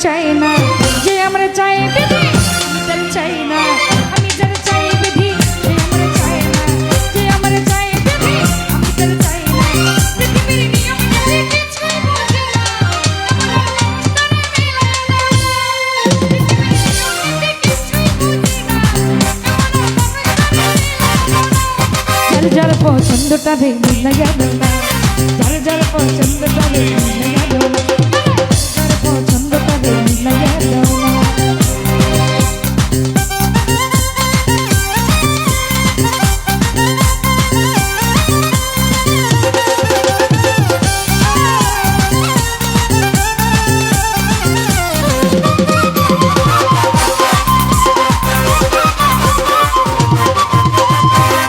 চাই না, যে আমরা চাই বিধি আমি তার চাই না, আমি যার চাই বিধি সে আমরা চাই না, যে আমরা চাই বিধি আমি তার চাই না, পৃথিবীর নিয়ম নীতি কিছুই বুঝি না, যার যার পছন্দটা রে মিলাইয়া দাও না, যার যার পছন্দটা রে মিলাইয়া দাও না, যার পছন্দটা রে মিলাইয়া দাও না।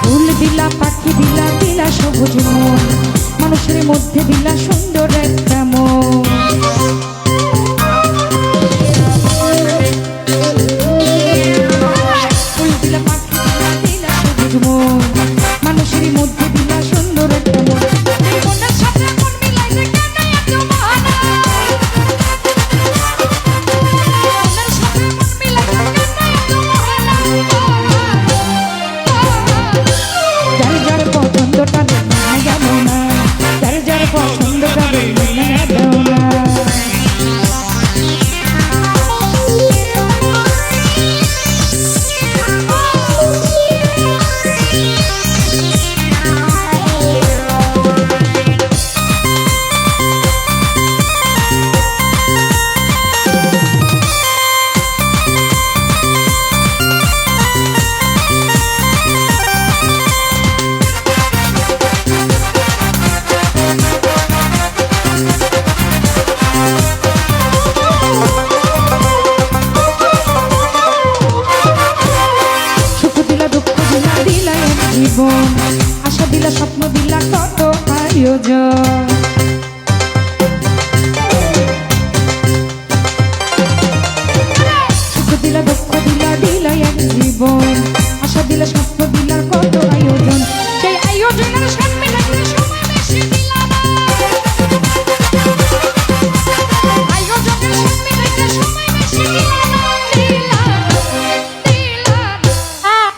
ফুল দিলা, পাখি দিলা, দিলা সবুজ মন, মানুষের মধ্যে দিলা সুন্দর একটা মন। ফুল দিলা, পাখি দিলা, দিলা সবুজ মন, মানুষের মধ্যে দিলা সুন্দর একটা মন। এই মনের সাথে মন মিলাইলে কেন এত বাহানা? মনের সাথে মন মিলাইলে কেন এত বাহানা? যার যার পছন্দটা রে মিলাইয়া দাও না, যার যার পছন্দটা রে মিলাইয়া দাও না। সুখ দিলা, দুঃখ দিলা, দিলা এক জীবন, আশা দিলা, স্বপ্ন দিলা, কত আয়োজন। সুখ দিলা, দুঃখ দিলা, দিলা এক জীবন, আশা দিলা, স্বপ্ন দিলা, কত আয়োজন। সেই আয়োজনের সামনে লাগলে সময় বেশি দিলাম, আয়োজনের সামনে লাগলে সময় বেশি দিলাম,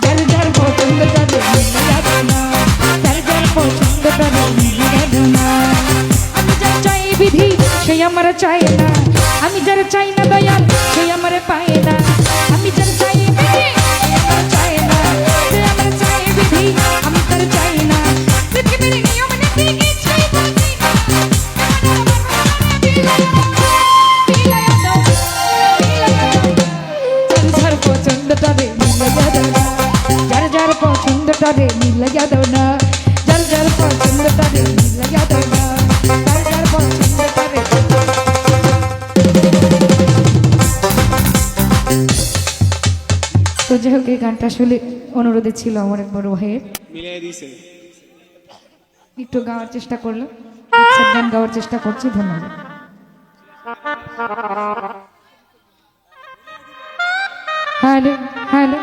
যার যার পছন্দটা রে মিলাইয়া দাও না, যার যার পছন্দটা রে মিলাইয়া দাও না। আমি যার চাই বিধি সে আমার চাই না, আমি যার চাই না দয়াল সে আমার পায় না, আমি যার চাই বিধি সে আমার চাই না, যে আমার চাই বিধি আমি তার চাই না, পৃথিবীর নিয়ম নীতি কিছুই বুঝি না, মিলাইয়া দাও, মিলাইয়া দাও না। যার যার পছন্দটা রে মিলাইয়া দাও না, যার যার পছন্দটা রে মিলাইয়া দাও না, যার যার পছন্দটা রে মিলাইয়া দাও না, যার যার পছন্দটা রে। তো যাই হোক, এই গানটা আসলে অনুরোধে ছিল আমার এক বড় ভাইয়ের, একটু গাওয়ার চেষ্টা করলাম, গান গাওয়ার চেষ্টা করছি। ধন্যবাদ। Hello hello.